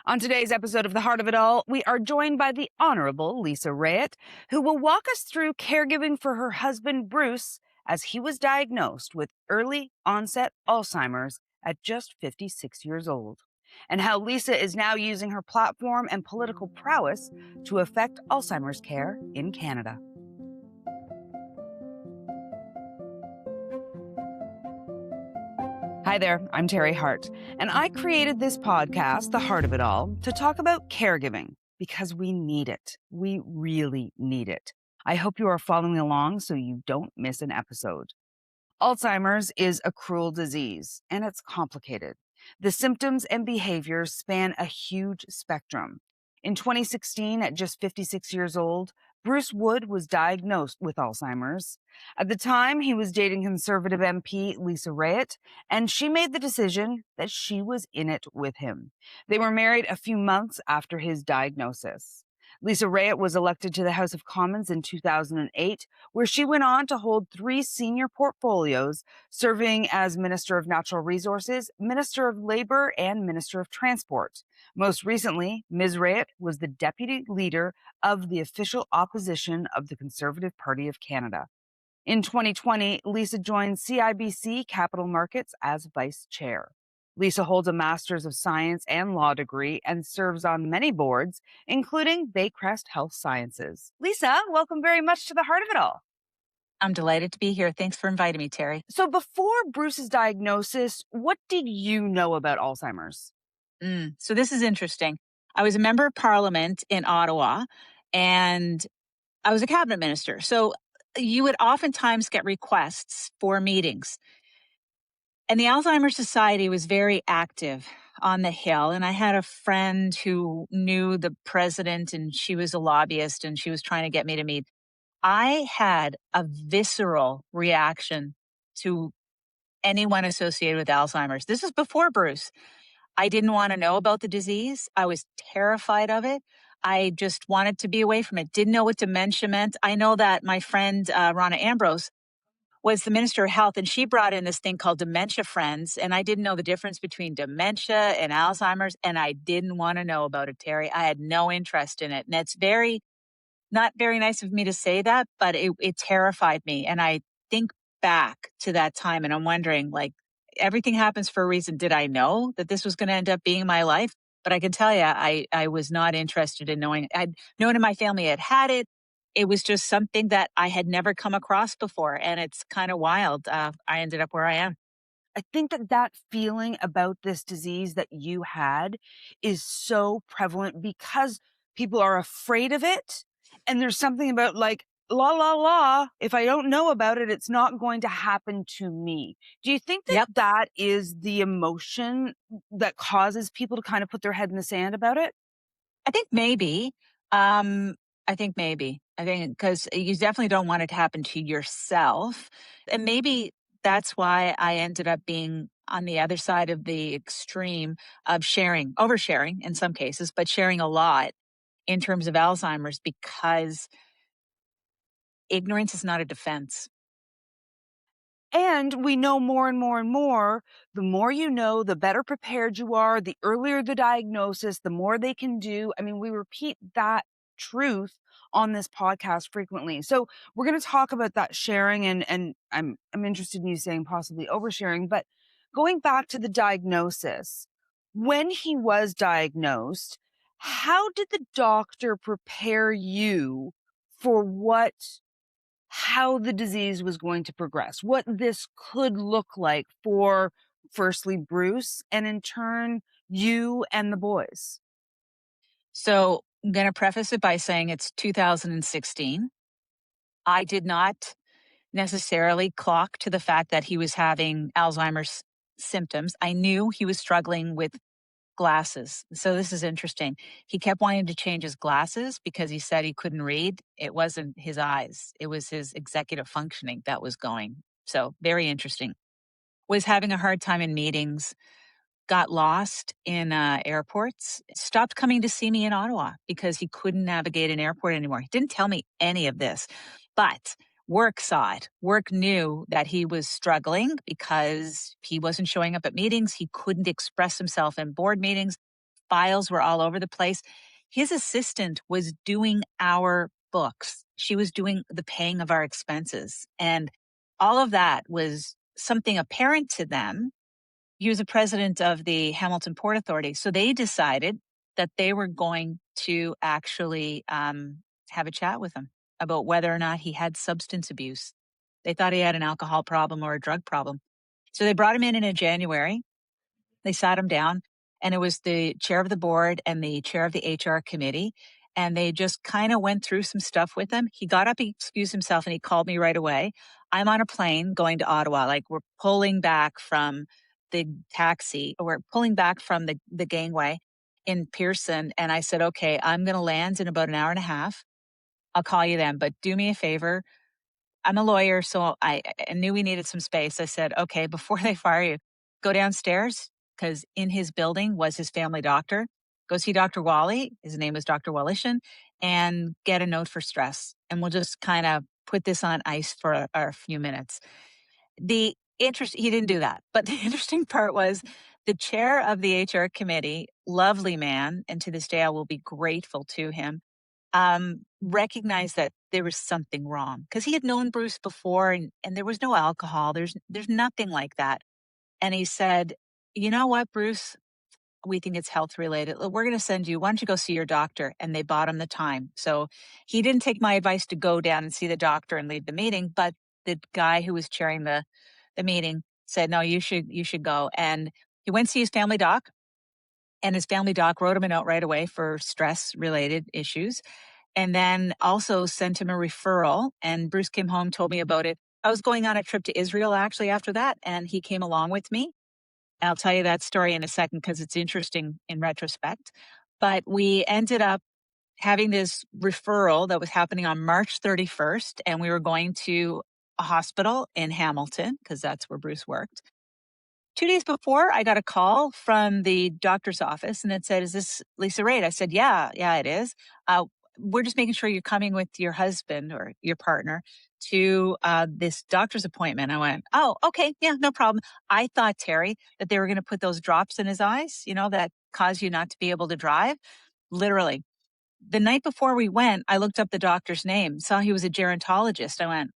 On today's episode of The Heart of It All, we are joined by the Honorable Lisa Raitt, who will walk us through caregiving for her husband, Bruce, as he was diagnosed with early onset Alzheimer's at just 56 years old, and how Lisa is now using her platform and political prowess to affect Alzheimer's care in Canada. Hi there, I'm Teri Hart, and I created this podcast, The Heart of It All, to talk about caregiving because we need it. We really need it. I hope you are following along so you don't miss an episode. Alzheimer's is a cruel disease, and it's complicated. The symptoms and behaviors span a huge spectrum. In 2016, at just 56 years old, Bruce Wood was diagnosed with Alzheimer's. At the time, he was dating Conservative MP Lisa Raitt, and she made the decision that she was in it with him. They were married a few months after his diagnosis. Lisa Raitt was elected to the House of Commons in 2008, where she went on to hold 3 senior portfolios, serving as Minister of Natural Resources, Minister of Labour, and Minister of Transport. Most recently, Ms. Raitt was the deputy leader of the official opposition of the Conservative Party of Canada. In 2020, Lisa joined CIBC Capital Markets as vice chair. Lisa holds a Master's of Science and Law degree and serves on many boards, including Baycrest Health Sciences. Lisa, welcome very much to The Heart of It All. I'm delighted to be here. Thanks for inviting me, Teri. So before Bruce's diagnosis, what did you know about Alzheimer's? So this is interesting. I was a member of Parliament in Ottawa, and I was a cabinet minister. So you would oftentimes get requests for meetings. And the Alzheimer's Society was very active on the Hill. And I had a friend who knew the president, and she was a lobbyist, and she was trying to get me to meet. I had a visceral reaction to anyone associated with Alzheimer's. This is before Bruce. I didn't want to know about the disease. I was terrified of it. I just wanted to be away from it. Didn't know what dementia meant. I know that my friend, Ronna Ambrose, was the Minister of Health, and she brought in this thing called Dementia Friends, and I didn't know the difference between dementia and Alzheimer's, and I didn't want to know about it, Teri. I had no interest in it, and it's not very nice of me to say that, but it terrified me, and I think back to that time, and I'm wondering, like, everything happens for a reason. Did I know that this was going to end up being my life? But I can tell you, I was not interested in knowing. I'd known in my family had it. It was just something that I had never come across before, and it's kind of wild. I ended up where I am. I think that feeling about this disease that you had is so prevalent because people are afraid of it. And there's something about like, la, la, la, if I don't know about it, it's not going to happen to me. Do you think that Yep. that is the emotion that causes people to kind of put their head in the sand about it? I think maybe. I think maybe. I think because you definitely don't want it to happen to yourself. And maybe that's why I ended up being on the other side of the extreme of oversharing in some cases, but sharing a lot in terms of Alzheimer's, because ignorance is not a defense. And we know more and more and more. The more you know, the better prepared you are. The earlier the diagnosis, the more they can do. I mean, we repeat that truth on this podcast frequently. So we're going to talk about that sharing, and I'm interested in you saying possibly oversharing. But going back to the diagnosis, when he was diagnosed, how did the doctor prepare you for how the disease was going to progress, what this could look like for, firstly, Bruce, and in turn, you and the boys? So I'm going to preface it by saying it's 2016. I did not necessarily clock to the fact that he was having Alzheimer's symptoms. I knew he was struggling with glasses. So this is interesting. He kept wanting to change his glasses because he said he couldn't read. It wasn't his eyes. It was his executive functioning that was going. So very interesting. Was having a hard time in meetings, got lost in airports, stopped coming to see me in Ottawa because he couldn't navigate an airport anymore. He didn't tell me any of this, but work saw it. Work knew that he was struggling because he wasn't showing up at meetings. He couldn't express himself in board meetings. files were all over the place. His assistant was doing our books. She was doing the paying of our expenses. And all of that was something apparent to them. He was the president of the Hamilton Port Authority. So they decided that they were going to actually have a chat with him about whether or not he had substance abuse. They thought he had an alcohol problem or a drug problem. So they brought him in January. They sat him down, and it was the chair of the board and the chair of the HR committee. And they just kind of went through some stuff with him. He got up, he excused himself, and he called me right away. I'm on a plane going to Ottawa. Like, we're pulling back from the taxi, or we're pulling back from the gangway in Pearson. And I said, okay, I'm going to land in about an hour and a half. I'll call you then, but do me a favor. I'm a lawyer, so I knew we needed some space. I said, okay, before they fire you, go downstairs, because in his building was his family doctor. Go see Dr. Wally. His name is Dr. Wallishan, and get a note for stress. And we'll just kind of put this on ice for a few minutes. He didn't do that. But the interesting part was the chair of the HR committee, lovely man, and to this day I will be grateful to him, recognized that there was something wrong, because he had known Bruce before, and there was no alcohol. There's nothing like that. And he said, you know what, Bruce, we think it's health related. We're going to send you, why don't you go see your doctor? And they bought him the time. So he didn't take my advice to go down and see the doctor and leave the meeting. But the guy who was chairing the meeting said, no, you should go. And he went to see his family doc, and his family doc wrote him a note right away for stress related issues, and then also sent him a referral. And Bruce came home, told me about it. I was going on a trip to Israel actually after that, and he came along with me. I'll tell you that story in a second because it's interesting in retrospect. But we ended up having this referral that was happening on March 31st, and we were going to a hospital in Hamilton because that's where Bruce worked. 2 days before, I got a call from the doctor's office, and it said, is this Lisa Raitt? I said, yeah, it is. We're just making sure you're coming with your husband or your partner to this doctor's appointment. I went, oh, okay, yeah, no problem. I thought, Teri, that they were going to put those drops in his eyes, that cause you not to be able to drive. Literally. The night before we went, I looked up the doctor's name, saw he was a gerontologist. I went,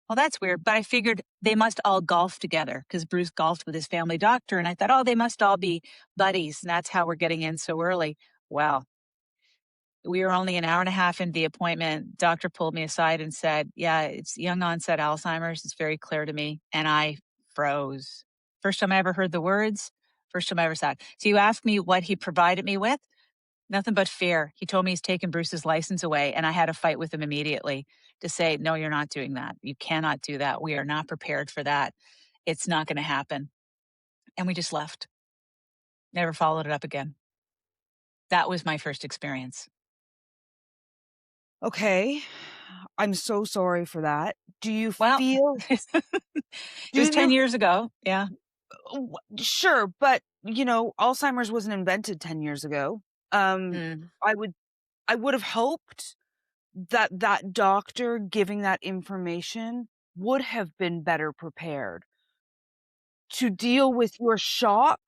well, that's weird. But I figured they must all golf together because Bruce golfed with his family doctor. And I thought, oh, they must all be buddies. And that's how we're getting in so early. Well, we were only an hour and a half into the appointment. Doctor pulled me aside and said, yeah, it's young onset Alzheimer's. It's very clear to me. And I froze. First time I ever heard the words. First time I ever saw it. So you asked me what he provided me with. Nothing but fear. He told me he's taken Bruce's license away, and I had a fight with him immediately to say, no, you're not doing that. You cannot do that. We are not prepared for that. It's not going to happen. And we just left. Never followed it up again. That was my first experience. Okay. I'm so sorry for that. Do you Well, feel it do was 10 you years ago. Yeah. sure, but Alzheimer's wasn't invented 10 years ago. Mm. I would have hoped that that doctor giving that information would have been better prepared to deal with your shock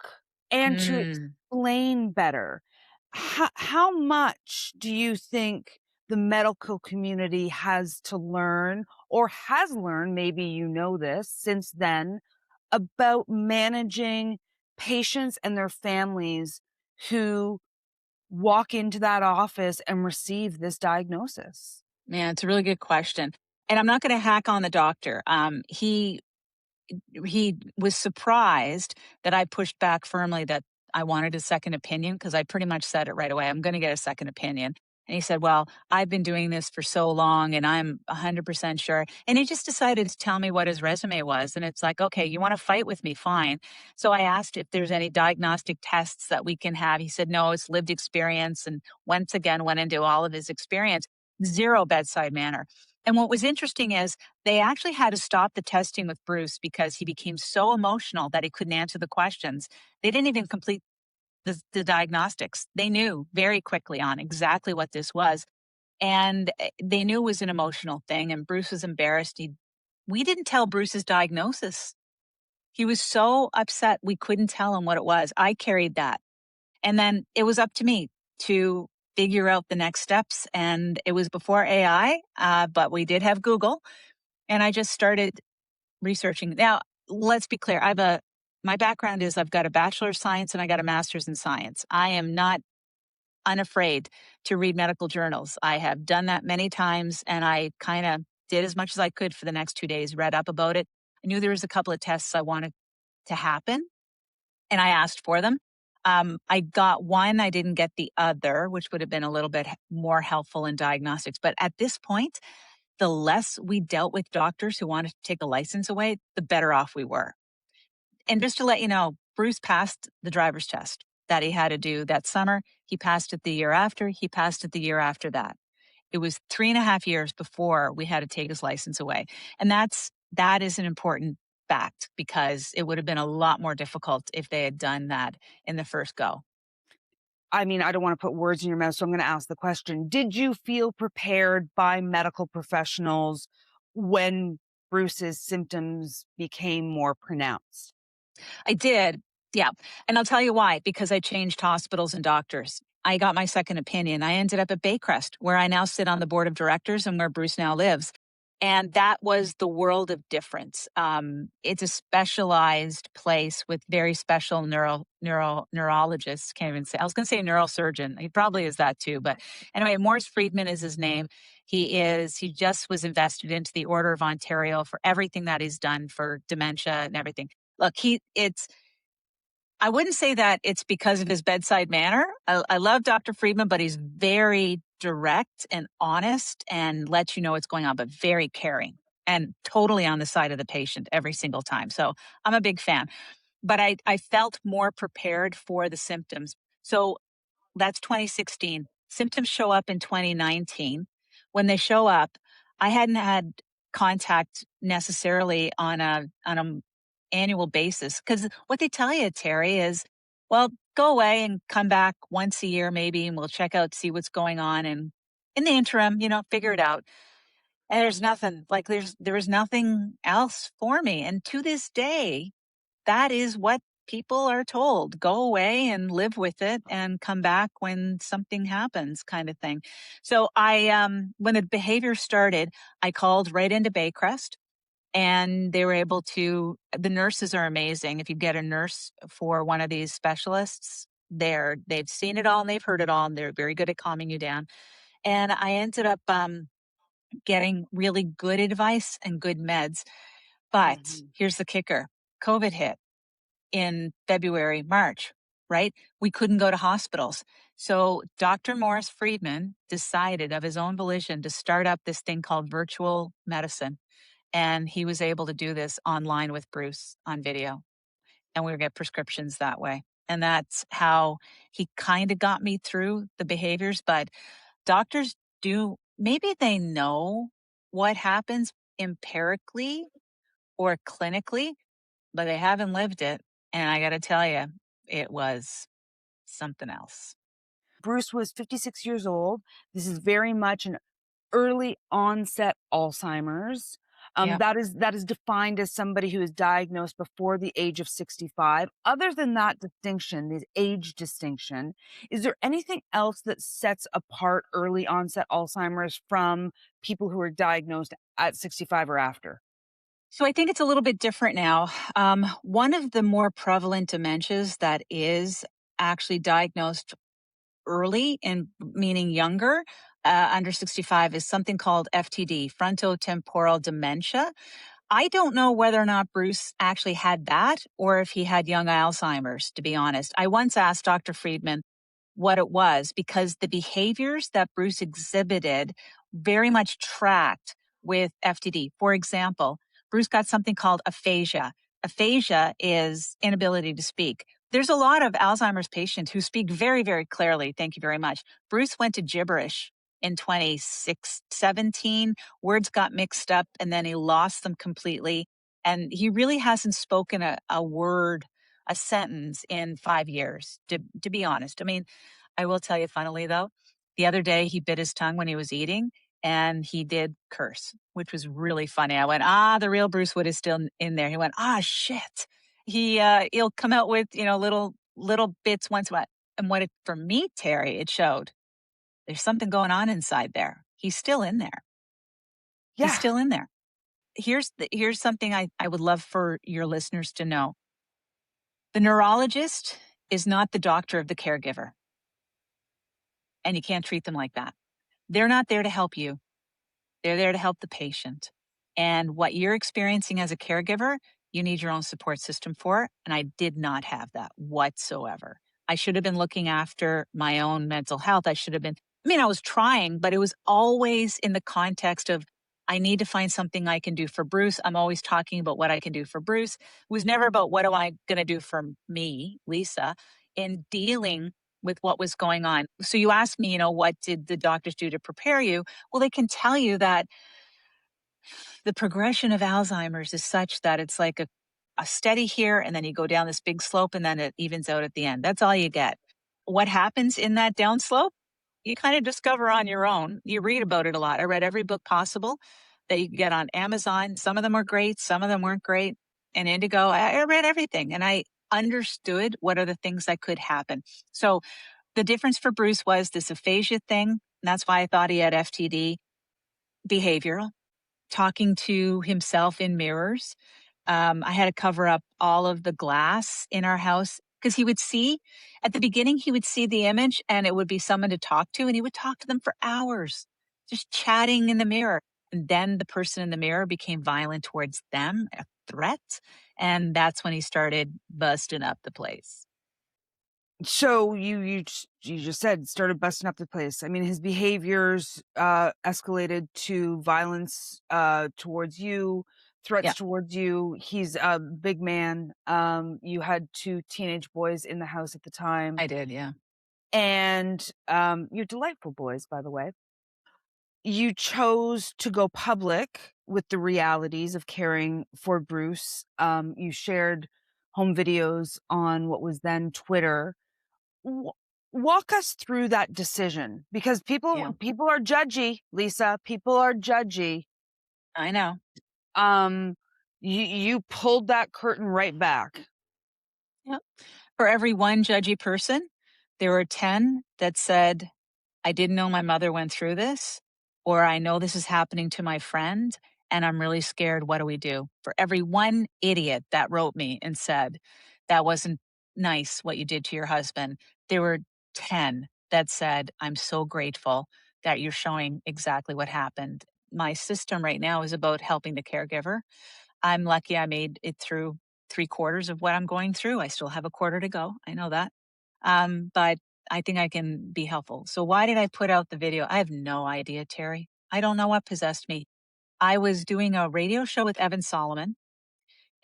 and to Mm. explain better. How much do you think the medical community has to learn or has learned, maybe this, since then, about managing patients and their families who walk into that office and receive this diagnosis? Man, it's a really good question. And I'm not going to hack on the doctor. He was surprised that I pushed back firmly that I wanted a second opinion, because I pretty much said it right away. I'm going to get a second opinion. And he said, well, I've been doing this for so long and I'm 100% sure. And he just decided to tell me what his resume was. And it's like, okay, you want to fight with me? Fine. So I asked if there's any diagnostic tests that we can have. He said, no, it's lived experience. And once again, went into all of his experience, zero bedside manner. And what was interesting is they actually had to stop the testing with Bruce because he became so emotional that he couldn't answer the questions. They didn't even complete the diagnostics. They knew very quickly on exactly what this was. And they knew it was an emotional thing. And Bruce was embarrassed. We didn't tell Bruce's diagnosis. He was so upset we couldn't tell him what it was. I carried that. And then it was up to me to figure out the next steps. And it was before AI, but we did have Google. And I just started researching. Now, let's be clear. My background is I've got a bachelor of science and I got a master's in science. I am not unafraid to read medical journals. I have done that many times and I kind of did as much as I could for the next 2 days, read up about it. I knew there was a couple of tests I wanted to happen and I asked for them. I got one, I didn't get the other, which would have been a little bit more helpful in diagnostics. But at this point, the less we dealt with doctors who wanted to take a license away, the better off we were. And just to let you know, Bruce passed the driver's test that he had to do that summer. He passed it the year after. He passed it the year after that. It was 3.5 years before we had to take his license away. And that is an important fact because it would have been a lot more difficult if they had done that in the first go. I mean, I don't want to put words in your mouth, so I'm going to ask the question. Did you feel prepared by medical professionals when Bruce's symptoms became more pronounced? I did. Yeah. And I'll tell you why, because I changed hospitals and doctors. I got my second opinion. I ended up at Baycrest, where I now sit on the board of directors and where Bruce now lives. And that was the world of difference. It's a specialized place with very special neurologists. Can't even say. I was going to say neurosurgeon. He probably is that too. But anyway, Morris Friedman is his name. He just was invested into the Order of Ontario for everything that he's done for dementia and everything. Look, I wouldn't say that it's because of his bedside manner. I love Dr. Friedman, but he's very direct and honest and lets you know what's going on, but very caring and totally on the side of the patient every single time. So I'm a big fan. But I felt more prepared for the symptoms. So that's 2016. Symptoms show up in 2019. When they show up, I hadn't had contact necessarily on a annual basis because what they tell you, Terry, is, well, go away and come back once a year maybe, and we'll check out, see what's going on, and in the interim, figure it out. And there's nothing like there was nothing else for me, and to this day, that is what people are told. Go away and live with it and come back when something happens kind of thing. So when the behavior started, I called right into Baycrest and they were able the nurses are amazing. If you get a nurse for one of these specialists, they've seen it all and they've heard it all and they're very good at calming you down. And I ended up getting really good advice and good meds. But Mhm. here's the kicker. COVID hit in February, March, right? We couldn't go to hospitals. So Dr. Morris Friedman decided of his own volition to start up this thing called virtual medicine. And he was able to do this online with Bruce on video. And we would get prescriptions that way. And that's how he kind of got me through the behaviors. But doctors maybe they know what happens empirically or clinically, but they haven't lived it. And I got to tell you, it was something else. Bruce was 56 years old. This is very much an early onset Alzheimer's. Yeah. That is defined as somebody who is diagnosed before the age of 65. Other than that distinction, the age distinction, is there anything else that sets apart early onset Alzheimer's from people who are diagnosed at 65 or after? So I think it's a little bit different now. One of the more prevalent dementias that is actually diagnosed early and meaning younger, under 65, is something called FTD, frontotemporal dementia. I don't know whether or not Bruce actually had that or if he had young Alzheimer's, to be honest. I once asked Dr. Friedman what it was because the behaviors that Bruce exhibited very much tracked with FTD. For example, Bruce got something called aphasia. Aphasia is inability to speak. There's a lot of Alzheimer's patients who speak very, very clearly. Thank you very much. Bruce went to gibberish in 2017. Words got mixed up and then he lost them completely. And he really hasn't spoken a word, a sentence in 5 years, to be honest. I mean, I will tell you, funnily though, the other day he bit his tongue when he was eating and he did curse, which was really funny. I went, the real Bruce Wood is still in there. He went, shit. He'll come out with, little bits once in a while. And for me, Terry, it showed there's something going on inside there. He's still in there. He's Yeah. still in there. Here's something I would love for your listeners to know. The neurologist is not the doctor of the caregiver, and you can't treat them like that. They're not there to help you. They're there to help the patient. And what you're experiencing as a caregiver, you need your own support system for. And I did not have that whatsoever. I should have been looking after my own mental health. I was trying, but it was always in the context of, I need to find something I can do for Bruce. I'm always talking about what I can do for Bruce. It was never about what am I going to do for me, Lisa, in dealing with what was going on. So you asked me, what did the doctors do to prepare you? Well, they can tell you that the progression of Alzheimer's is such that it's like a steady here, and then you go down this big slope, and then it evens out at the end. That's all you get. What happens in that downslope? You kind of discover on your own. You read about it a lot. I read every book possible that you can get on Amazon. Some of them were great, some of them weren't great. And Indigo, I read everything, and I understood what are the things that could happen. So the difference for Bruce was this aphasia thing. And that's why I thought he had FTD. Behavioral, talking to himself in mirrors. I had to cover up all of the glass in our house because at the beginning, he would see the image and it would be someone to talk to, and he would talk to them for hours, just chatting in the mirror. And then the person in the mirror became violent towards them, a threat. And that's when he started busting up the place. So you just said started busting up the place. I mean, his behaviors escalated to violence towards you, threats Yeah, towards you. He's a big man. You had two teenage boys in the house at the time, I did. Yeah. and you're delightful boys, by the way. You chose to go public with the realities of caring for Bruce. You shared home videos on what was then Twitter. W Walk us through that decision, because Yeah. people are judgy, Lisa, people are judgy. I know. Um, you pulled that curtain right back. Yeah. For every one judgy person, there were 10 that said, I didn't know my mother went through this, or I know this is happening to my friend, and I'm really scared. What do we do? For every one idiot that wrote me and said, that wasn't nice what you did to your husband, there were 10 that said, I'm so grateful that you're showing exactly what happened. My system right now is about helping the caregiver. I'm lucky I made it through three-quarters of what I'm going through. I still have a quarter to go. I know that. But I think I can be helpful. So why did I put out the video? I have no idea, Terry. I don't know what possessed me. I was doing a radio show with Evan Solomon,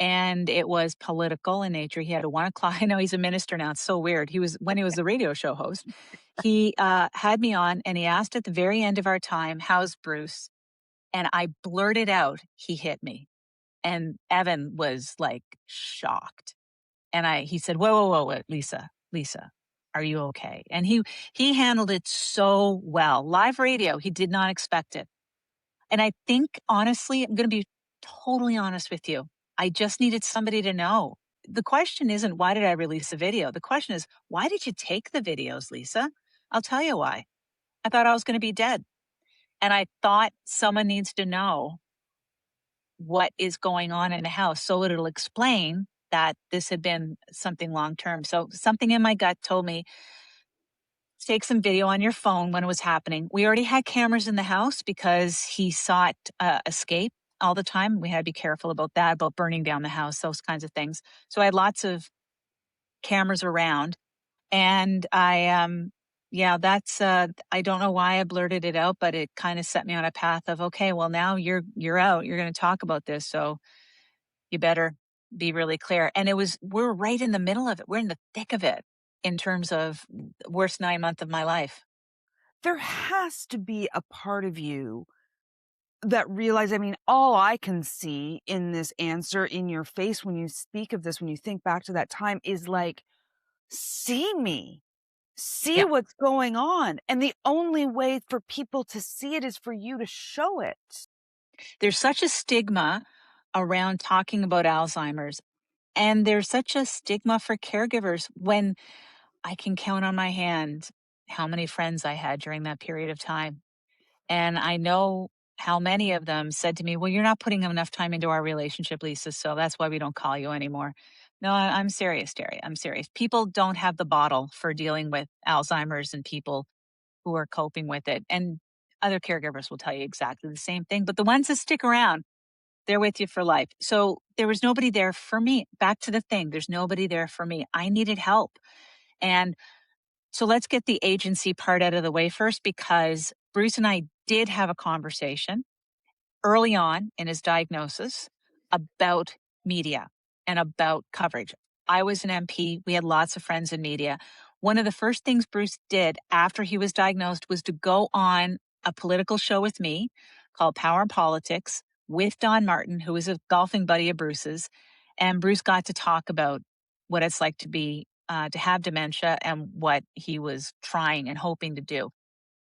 and it was political in nature. He had a 1 o'clock. I know he's a minister now. It's so weird. When he was the radio show host, he had me on, and he asked at the very end of our time, how's Bruce? And I blurted out, he hit me. And Evan was like shocked. And he said, whoa, whoa, whoa, whoa, Lisa, are you okay? And he handled it so well. Live radio, he did not expect it. And I think, honestly, I'm going to be totally honest with you. I just needed somebody to know. The question isn't, why did I release the video? The question is, why did you take the videos, Lisa? I'll tell you why. I thought I was going to be dead. And I thought someone needs to know what is going on in the house. So it'll explain that this had been something long term. So something in my gut told me, take some video on your phone when it was happening. We already had cameras in the house because he sought escape all the time. We had to be careful about that, about burning down the house, those kinds of things. So I had lots of cameras around. And yeah, that's, I don't know why I blurted it out, but it kind of set me on a path of, okay, well, now you're out, you're going to talk about this. So you better be really clear. And we're right in the middle of it. We're in the thick of it in terms of worst 9 months of my life. There has to be a part of you that realize, I mean, all I can see in this answer in your face when you speak of this, when you think back to that time, is like, see me. See Yeah. what's going on. And the only way for people to see it is for you to show it. There's such a stigma around talking about Alzheimer's, and there's such a stigma for caregivers when I can count on my hand how many friends I had during that period of time. And I know how many of them said to me, "Well, you're not putting enough time into our relationship, Lisa, so that's why we don't call you anymore." No, I'm serious, Terry. I'm serious. People don't have the bottle for dealing with Alzheimer's and people who are coping with it. And other caregivers will tell you exactly the same thing. But the ones that stick around, they're with you for life. So there was nobody there for me. Back to the thing, there's nobody there for me. I needed help. And so let's get the agency part out of the way first, because Bruce and I did have a conversation early on in his diagnosis about media and about coverage. I was an MP. We had lots of friends in media. One of the first things Bruce did after he was diagnosed was to go on a political show with me called Power and Politics with Don Martin, who was a golfing buddy of Bruce's. And Bruce got to talk about what it's like to have dementia and what he was trying and hoping to do.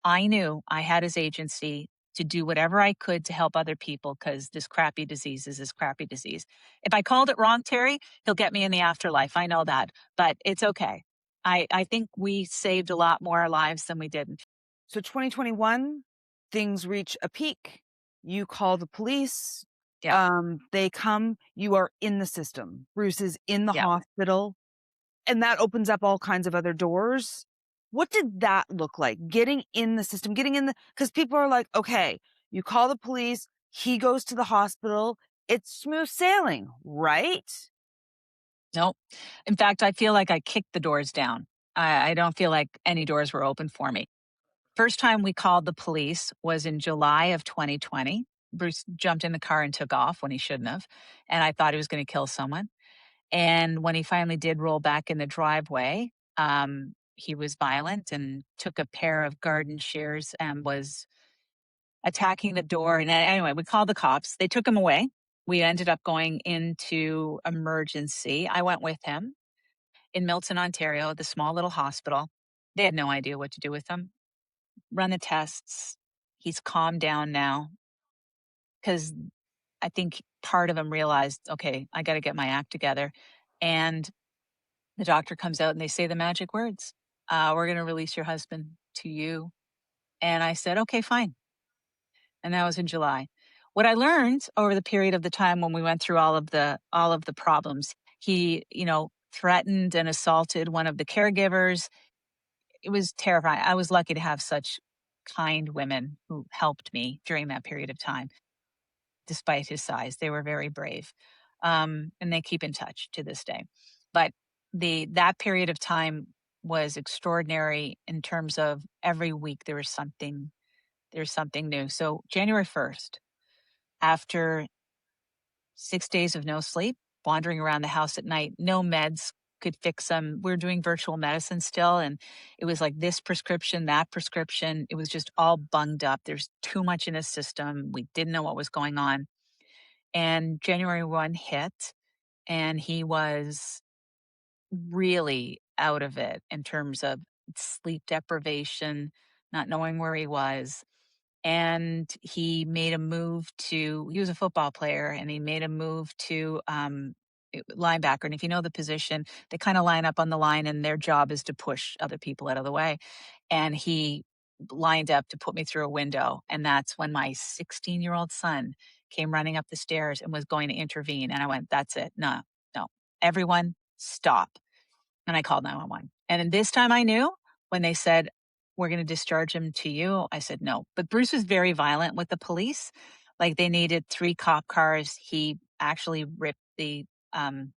I knew I had his agency to do whatever I could to help other people, because this crappy disease is this crappy disease. If I called it wrong, Terry, he'll get me in the afterlife. I know that, but it's okay. I think we saved a lot more lives than we didn't. So 2021, things reach a peak. You call the police. Yeah. They come. You are in the system. Bruce is in the Yeah. hospital, and that opens up all kinds of other doors. What did that look like? Getting in the system, getting in the, because people are like, okay, you call the police, he goes to the hospital, it's smooth sailing, right? Nope. In fact, I feel like I kicked the doors down. I don't feel like any doors were open for me. First time we called the police was in July of 2020. Bruce jumped in the car and took off when he shouldn't have. And I thought he was going to kill someone. And when he finally did roll back in the driveway, he was violent and took a pair of garden shears and was attacking the door. And anyway, we called the cops. They took him away. We ended up going into emergency. I went with him in Milton, Ontario, the small little hospital. They had no idea what to do with him. Run the tests. He's calmed down now, because I think part of him realized, okay, I got to get my act together. And the doctor comes out and they say the magic words, we're going to release your husband to you. And I said, okay, fine. And that was in July. What I learned over the period of the time when we went through all of the problems, he, threatened and assaulted one of the caregivers. It was terrifying. I was lucky to have such kind women who helped me during that period of time. Despite his size, they were very brave, and they keep in touch to this day. But that period of time was extraordinary in terms of every week there was something new. So January 1st, after 6 days of no sleep, wandering around the house at night, no meds could fix him. We're doing virtual medicine still, and it was like this prescription, that prescription. It was just all bunged up. There's too much in his system. We didn't know what was going on. And January 1 hit, and he was really out of it in terms of sleep deprivation, not knowing where he was. And he made a move he was a football player, and he made a move to linebacker. And if you know the position, they kind of line up on the line, and their job is to push other people out of the way. And he lined up to put me through a window. And that's when my 16-year-old son came running up the stairs and was going to intervene. And I went, that's it. No, no. Everyone stop. And I called 911. And then this time I knew when they said, we're going to discharge him to you. I said no. But Bruce was very violent with the police. Like, they needed 3 cop cars. Um,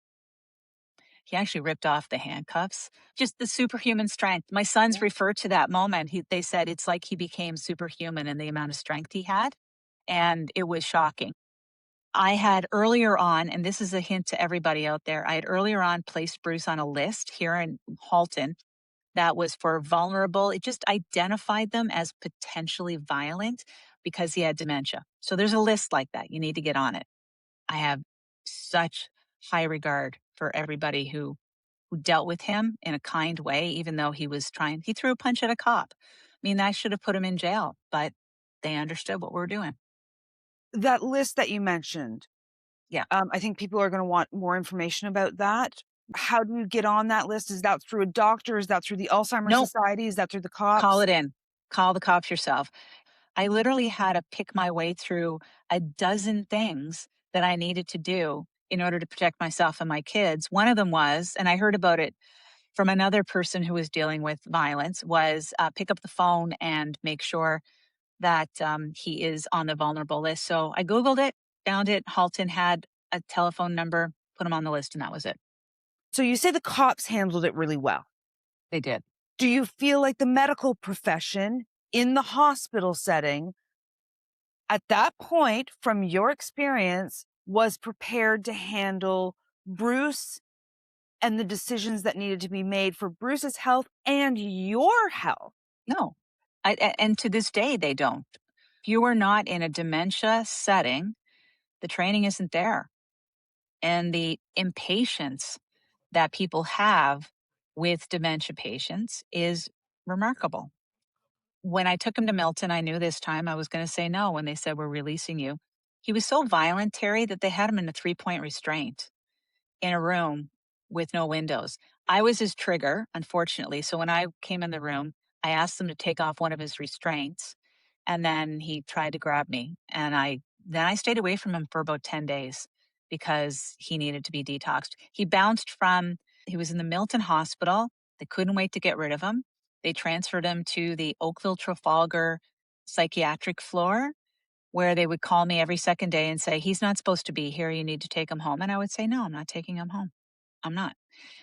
he actually ripped off the handcuffs. Just the superhuman strength. My sons Yeah. refer to that moment. They said it's like he became superhuman in the amount of strength he had. And it was shocking. I had earlier on, and this is a hint to everybody out there, I had earlier on placed Bruce on a list here in Halton that was for vulnerable. It just identified them as potentially violent because he had dementia. So there's a list like that. You need to get on it. I have such high regard for everybody who dealt with him in a kind way, even though he threw a punch at a cop. I mean, that should have put him in jail, but they understood what we're doing. That list that you mentioned, Yeah. I think people are going to want more information about that. How do you get on that list? Is that through a doctor? Is that through the Alzheimer's Nope, Society? Is that through the call cops? it in. Call the cops yourself. I literally had to pick my way through a dozen things that I needed to do in order to protect myself and my kids. One of them was, and I heard about it from another person who was dealing with violence, was pick up the phone and make sure that he is on the vulnerable list. So I Googled it, found it. Halton had a telephone number, put him on the list, and that was it. So you say the cops handled it really well. They did. Do you feel like the medical profession in the hospital setting at that point, from your experience, was prepared to handle Bruce and the decisions that needed to be made for Bruce's health and your health? No. And to this day, they don't. If you are not in a dementia setting, the training isn't there. And the impatience that people have with dementia patients is remarkable. When I took him to Milton, I knew this time I was going to say no when they said, "We're releasing you." He was so violent, Terry, that they had him in a 3-point restraint in a room with no windows. I was his trigger, unfortunately. So when I came in the room, I asked him to take off one of his restraints, and then he tried to grab me. And I stayed away from him for about 10 days because he needed to be detoxed. He was in the Milton Hospital. They couldn't wait to get rid of him. They transferred him to the Oakville Trafalgar psychiatric floor, where they would call me every second day and say, "He's not supposed to be here. You need to take him home." And I would say, "No, I'm not taking him home. I'm not."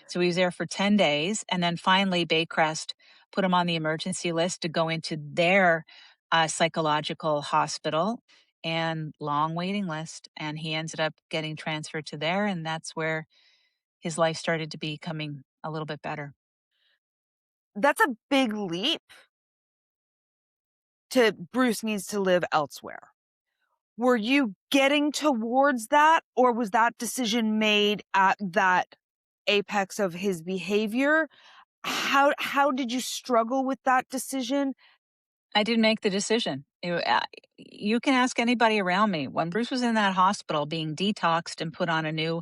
So he was there for 10 days. And then finally, Baycrest put him on the emergency list to go into their psychological hospital, and long waiting list. And he ended up getting transferred to there. And that's where his life started to becoming a little bit better. That's a big leap to Bruce needs to live elsewhere. Were you getting towards that, or was that decision made at that apex of his behavior? How did you struggle with that decision? I didn't make the decision. You can ask anybody around me. When Bruce was in that hospital being detoxed and put on a new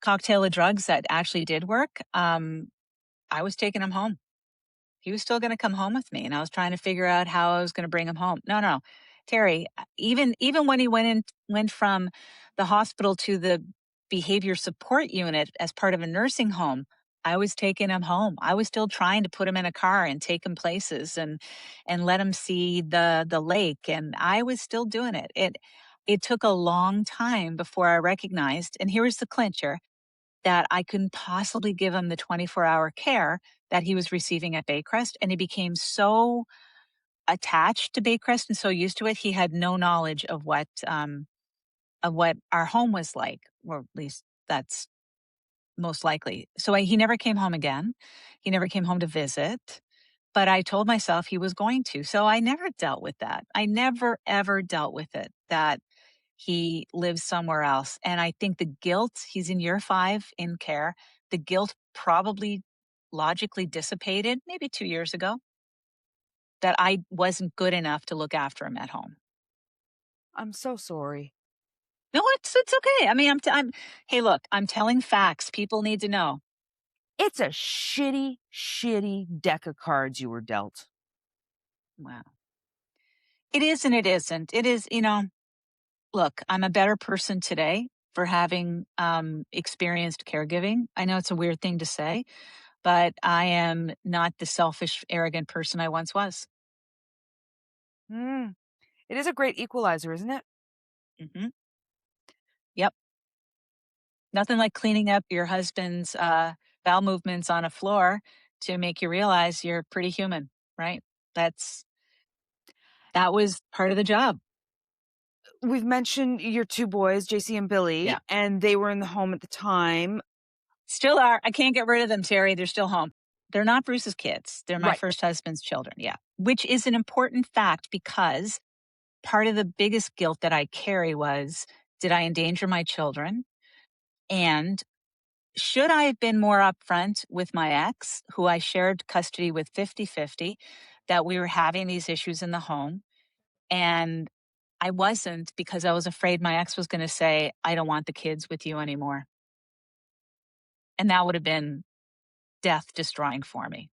cocktail of drugs that actually did work, I was taking him home. He was still gonna come home with me, and I was trying to figure out how I was gonna bring him home. No, no, Terry, even when he went from the hospital to the behavior support unit as part of a nursing home, I was taking him home. I was still trying to put him in a car and take him places and let him see the lake, and I was still doing it. It took a long time before I recognized, and here was the clincher, that I couldn't possibly give him the 24-hour care that he was receiving at Baycrest. And he became so attached to Baycrest and so used to it, he had no knowledge of what our home was like, or at least that's most likely. So he never came home again. He never came home to visit. But I told myself he was going to. So I never dealt with that. I never, ever dealt with it, that he lives somewhere else. And I think the guilt, he's in year 5 in care, the guilt probably logically dissipated maybe 2 years ago, that I wasn't good enough to look after him at home. I'm so sorry. No, it's okay. I mean, hey, look, I'm telling facts. People need to know. It's a shitty, shitty deck of cards you were dealt. Wow. It is and it isn't. It is, look, I'm a better person today for having experienced caregiving. I know it's a weird thing to say, but I am not the selfish, arrogant person I once was. Mm, it is a great equalizer, isn't it? Hmm. Yep. Nothing like cleaning up your husband's bowel movements on a floor to make you realize you're pretty human, right? That's that was part of the job. We've mentioned your 2 boys, JC and Billy, Yeah. and they were in the home at the time. Still are. I can't get rid of them, Terry. They're still home. They're not Bruce's kids. They're my Right. first husband's children. Yeah. Which is an important fact because part of the biggest guilt that I carry was, did I endanger my children? And should I have been more upfront with my ex, who I shared custody with 50-50, that we were having these issues in the home? And I wasn't, because I was afraid my ex was going to say, "I don't want the kids with you anymore." And that would have been death destroying for me.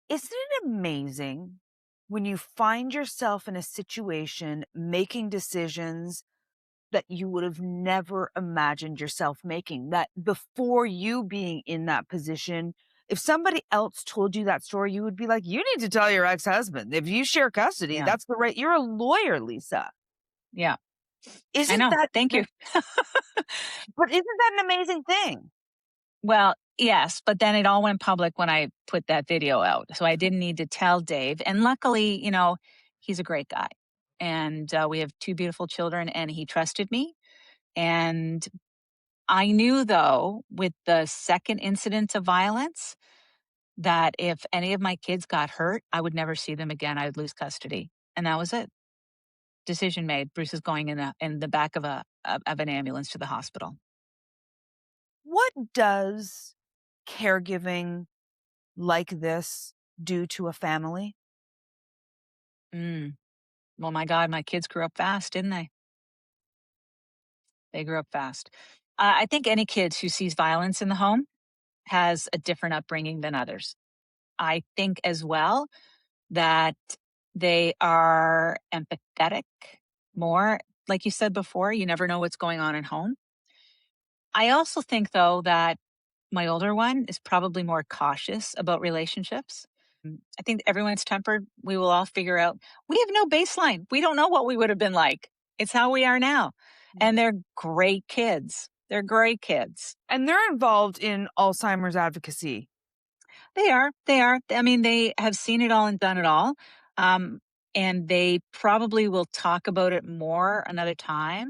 Isn't it amazing when you find yourself in a situation making decisions that you would have never imagined yourself making? That before you being in that position, if somebody else told you that story, you would be like, you need to tell your ex husband. If you share custody, Yeah. that's the right. You're a lawyer, Lisa. Yeah. I Isn't know. that, Thank you. but isn't that an amazing thing? Well, yes, but then it all went public when I put that video out. So I didn't need to tell Dave. And luckily, he's a great guy. And we have two beautiful children, and he trusted me. And I knew, though, with the second incident of violence, that if any of my kids got hurt, I would never see them again. I would lose custody. And that was it. Decision made. Bruce is going in the back of an ambulance to the hospital. What does caregiving like this do to a family? Mm. Well, my God, my kids grew up fast, didn't they? They grew up fast. I think any kid who sees violence in the home has a different upbringing than others. I think as well that they are empathetic more. Like you said before, you never know what's going on at home. I also think, though, that my older one is probably more cautious about relationships. I think everyone's tempered. We will all figure out. We have no baseline. We don't know what we would have been like. It's how we are now. And they're great kids. They're great kids. And they're involved in Alzheimer's advocacy. They are. They are. I mean, they have seen it all and done it all. Um, and they probably will talk about it more another time.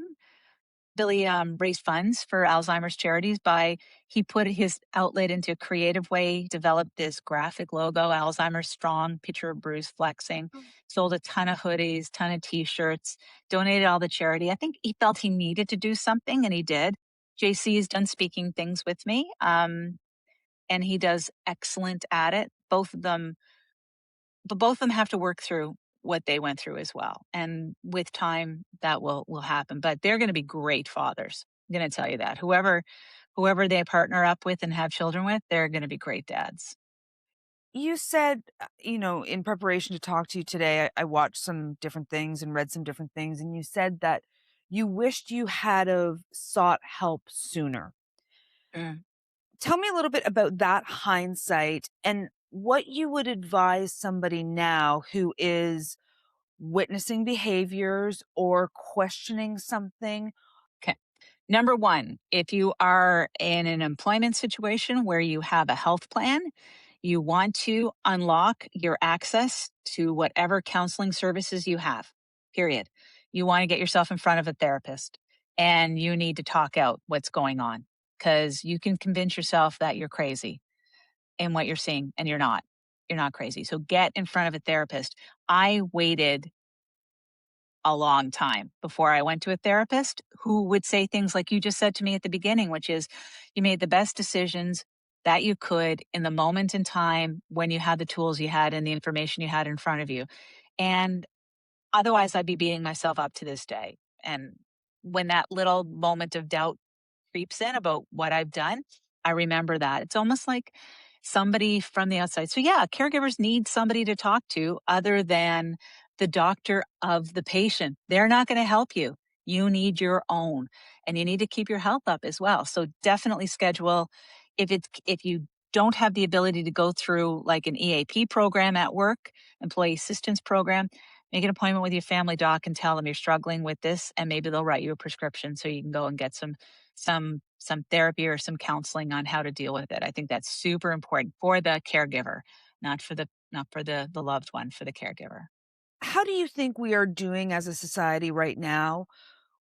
Billy raised funds for Alzheimer's charities by he put his outlet into a creative way, developed this graphic logo, Alzheimer's Strong, picture of Bruce flexing, sold a ton of hoodies, ton of t-shirts, donated all the charity. I think he felt he needed to do something, and he did. JC has done speaking things with me, and he does excellent at it. Both of them have to work through what they went through as well. And with time that will happen. But they're going to be great fathers. I'm going to tell you that. Whoever they partner up with and have children with, they're going to be great dads. You said, in preparation to talk to you today, I watched some different things and read some different things, and you said that you wished you had have sought help sooner. Mm. Tell me a little bit about that hindsight and what you would advise somebody now who is witnessing behaviors or questioning something. Okay. Number one, if you are in an employment situation where you have a health plan, you want to unlock your access to whatever counseling services you have, period. You want to get yourself in front of a therapist and you need to talk out what's going on because you can convince yourself that you're crazy in what you're seeing and you're not. You're not crazy. So get in front of a therapist. I waited a long time before I went to a therapist who would say things like you just said to me at the beginning, which is you made the best decisions that you could in the moment in time when you had the tools you had and the information you had in front of you. And otherwise, I'd be beating myself up to this day. And when that little moment of doubt creeps in about what I've done, I remember that. It's almost like somebody from the outside. So, yeah, caregivers need somebody to talk to other than the doctor of the patient. They're not going to help you. You need your own, and you need to keep your health up as well. So, definitely schedule if you don't have the ability to go through like an EAP program at work, employee assistance program, make an appointment with your family doc and tell them you're struggling with this, and maybe they'll write you a prescription so you can go and get some therapy or some counseling on how to deal with it. I think that's super important for the caregiver, not for the loved one, for the caregiver. How do you think we are doing as a society right now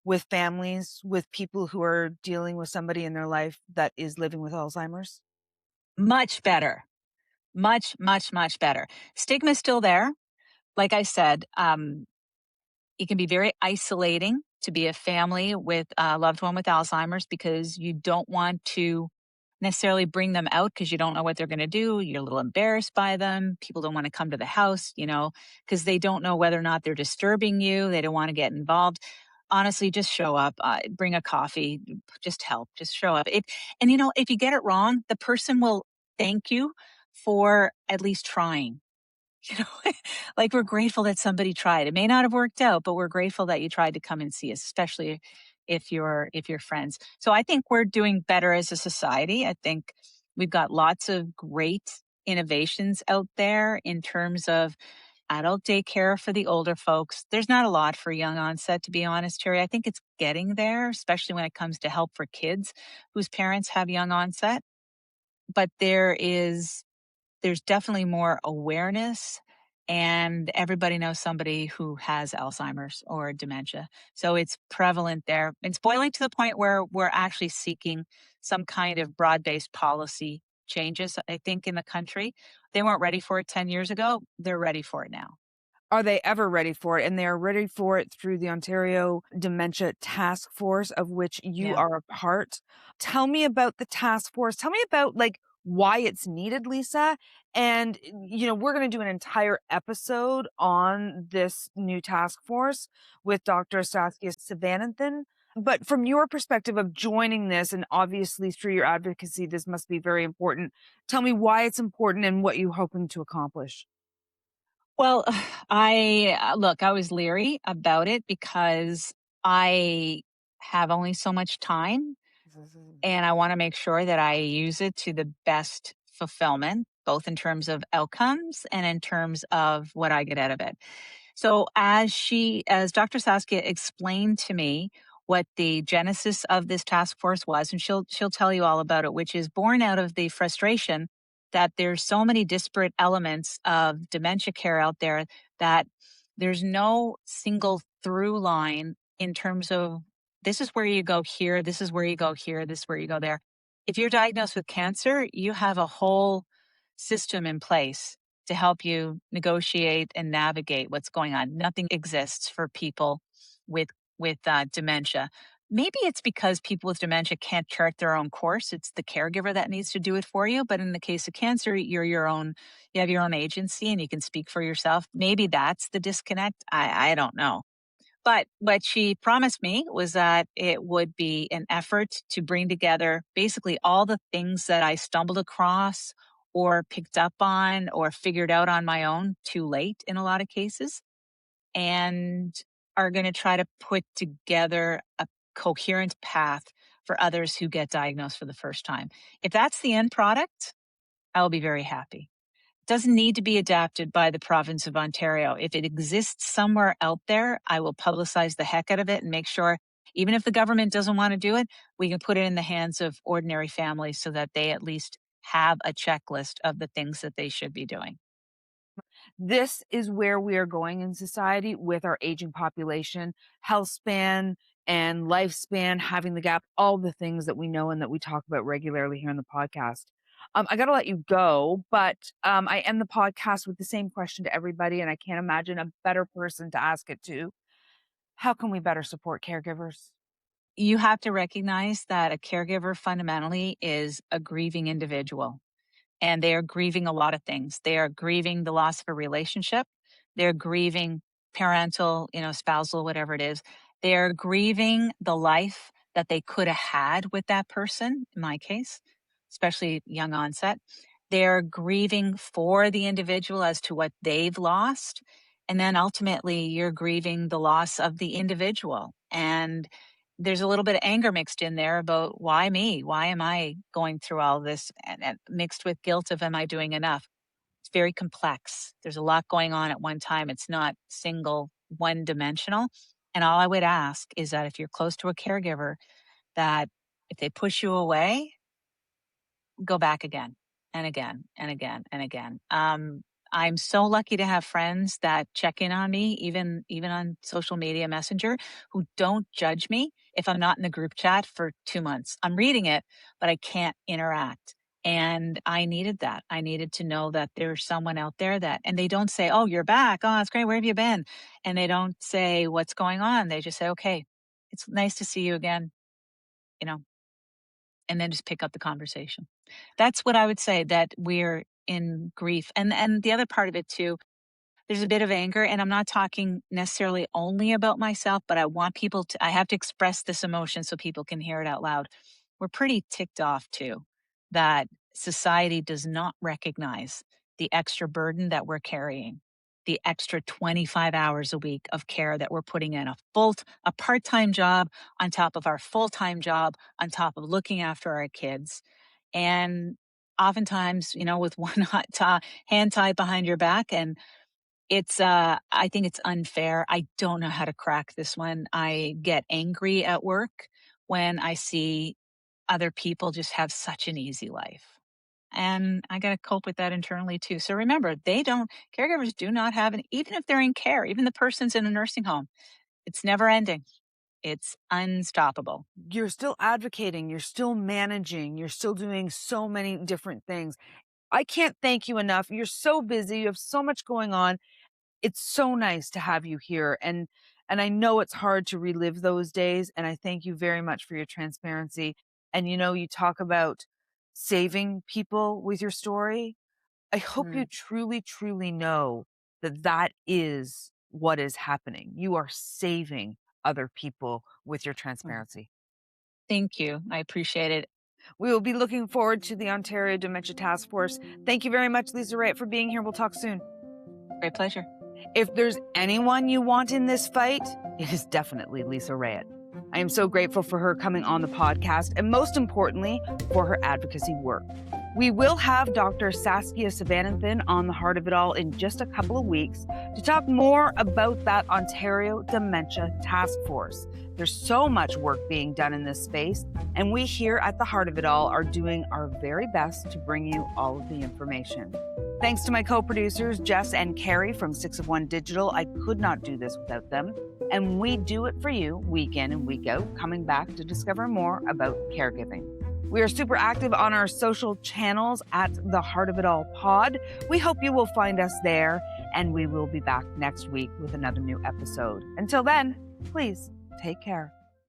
with families, with people who are dealing with somebody in their life that is living with Alzheimer's? Much better. Much, much, much better. Stigma's still there. Like I said, it can be very isolating to be a family with a loved one with Alzheimer's because you don't want to necessarily bring them out because you don't know what they're going to do. You're a little embarrassed by them. People don't want to come to the house, because they don't know whether or not they're disturbing you. They don't want to get involved. honestly, just show up, bring a coffee, just help, just show up. If you get it wrong, the person will thank you for at least trying. You know, like we're grateful that somebody tried. It may not have worked out, but we're grateful that you tried to come and see us, especially if you're friends. So I think we're doing better as a society. I think we've got lots of great innovations out there in terms of adult daycare for the older folks. There's not a lot for young onset, to be honest, Terry. I think it's getting there, especially when it comes to help for kids whose parents have young onset. But there's definitely more awareness, and everybody knows somebody who has Alzheimer's or dementia. So it's prevalent there. It's boiling to the point where we're actually seeking some kind of broad-based policy changes, I think, in the country. They weren't ready for it 10 years ago. They're ready for it now. Are they ever ready for it? And they are ready for it through the Ontario Dementia Task Force, of which you Yeah. are a part. Tell me about the task force. Tell me about like why it's needed, Lisa. And we're going to do an entire episode on this new task force with Dr. Saskia Sivanathan. But from your perspective of joining this, and obviously through your advocacy, this must be very important. Tell me why it's important and what you're hoping to accomplish. Well, I was leery about it because I have only so much time, and I wanna make sure that I use it to the best fulfillment, both in terms of outcomes and in terms of what I get out of it. So as Dr. Saskia explained to me what the genesis of this task force was, and she'll tell you all about it, which is born out of the frustration that there's so many disparate elements of dementia care out there that there's no single through line in terms of this is where you go here, this is where you go here, this is where you go there. If you're diagnosed with cancer, you have a whole system in place to help you negotiate and navigate what's going on. Nothing exists for people with with dementia. Maybe it's because people with dementia can't chart their own course. It's the caregiver that needs to do it for you. But in the case of cancer, you have your own agency and you can speak for yourself. Maybe that's the disconnect. I don't know. But what she promised me was that it would be an effort to bring together basically all the things that I stumbled across or picked up on or figured out on my own too late in a lot of cases, and are going to try to put together a coherent path for others who get diagnosed for the first time. If that's the end product, I will be very happy. Doesn't need to be adapted by the province of Ontario. If it exists somewhere out there, I will publicize the heck out of it and make sure, even if the government doesn't want to do it, we can put it in the hands of ordinary families so that they at least have a checklist of the things that they should be doing. This is where we are going in society with our aging population, health span and lifespan, having the gap, all the things that we know and that we talk about regularly here on the podcast. I got to let you go, but I end the podcast with the same question to everybody, and I can't imagine a better person to ask it to. How can we better support caregivers? You have to recognize that a caregiver fundamentally is a grieving individual, and they are grieving a lot of things. They are grieving the loss of a relationship. They're grieving parental, spousal, whatever it is. They're grieving the life that they could have had with that person, in my case, especially young onset. They're grieving for the individual as to what they've lost. And then ultimately, you're grieving the loss of the individual. And there's a little bit of anger mixed in there about why me? Why am I going through all this? And mixed with guilt of am I doing enough? It's very complex. There's a lot going on at one time. It's not single, one dimensional. And all I would ask is that if you're close to a caregiver, that if they push you away, go back again and again and again and again. I'm so lucky to have friends that check in on me, even on social media messenger, who don't judge me if I'm not in the group chat for 2 months. I'm reading it, but I can't interact. And I needed that. I needed to know that there's someone out there and they don't say, "Oh, you're back. Oh, that's great. Where have you been?" And they don't say what's going on. They just say, "Okay, it's nice to see you again," you know, and then just pick up the conversation. That's what I would say, that we're in grief. And the other part of it too, there's a bit of anger, and I'm not talking necessarily only about myself, but I want people to, I have to express this emotion so people can hear it out loud. We're pretty ticked off too that society does not recognize the extra burden that we're carrying, the extra 25 hours a week of care that we're putting in, a part-time job on top of our full-time job, on top of looking after our kids. And oftentimes, with one hand tied behind your back. And I think it's unfair. I don't know how to crack this one. I get angry at work when I see other people just have such an easy life. And I got to cope with that internally too. So remember, caregivers do not have even if they're in care, even the person's in a nursing home, it's never ending. It's unstoppable. You're still advocating, you're still managing, you're still doing so many different things. I can't thank you enough. You're so busy, you have so much going on. It's so nice to have you here. And I know it's hard to relive those days. And I thank you very much for your transparency. And you talk about saving people with your story. I hope you Mm, truly, truly know that that is what is happening. You are saving other people with your mm. transparency. Thank you. I appreciate it. We will be looking forward to the Ontario Dementia Task Force. Thank you very much, Lisa Raitt, for being here. We'll talk soon. Great pleasure. If there's anyone you want in this fight, it is definitely Lisa Raitt. I am so grateful for her coming on the podcast, and most importantly, for her advocacy work. We will have Dr. Saskia Sivanathan on the Heart of It All in just a couple of weeks to talk more about that Ontario Dementia Task Force. There's so much work being done in this space, and we here at the Heart of It All are doing our very best to bring you all of the information. Thanks to my co-producers, Jess and Carrie from 6 of 1 Digital. I could not do this without them. And we do it for you week in and week out, coming back to discover more about caregiving. We are super active on our social channels at the Heart of It All Pod. We hope you will find us there, and we will be back next week with another new episode. Until then, please take care.